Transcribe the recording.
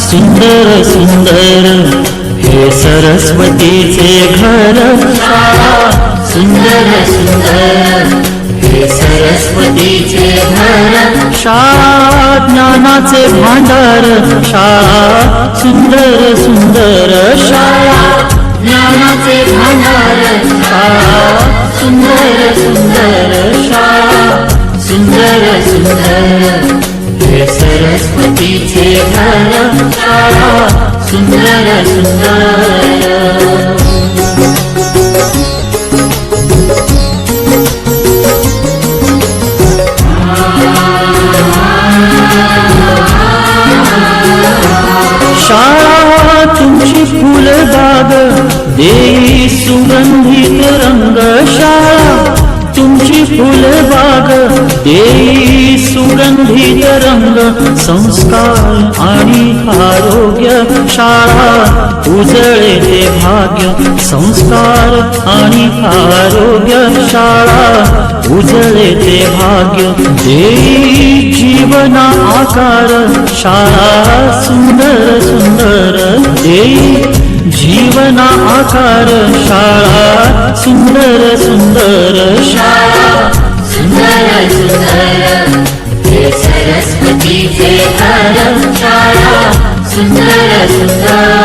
सुंदर सुंदर हे सरस्वतीचे घर शाळा सुंदर सुंदर हे सरस्वतीचे घर शाळा ज्ञानाचे भांडार शाळा सुंदर सुंदर शाळा ज्ञानाचे भांडार शाळा सुंदर सुंदर शाळा सुंदर सुंदर हे सरस्वतीचे घर शाळा सुंदर सुंदर शाळा तुमची फुलबाग देई सुगंधित रंग शाळा तुमची फुलबाग देई सुगंधित रंग संस्कार आणि आरोग्य शाळा उजळे ते भाग्य संस्कार आणि आरोग्य शाळा उजळे ते भाग्य देई जीवना आकार शाळा सुंदर सुंदर देई जीवना आकार शाळा सुंदर सुंदर शाळा सुंदर सुंदर हे सरस्वतीचे घर शाळा सुंदर सुंदर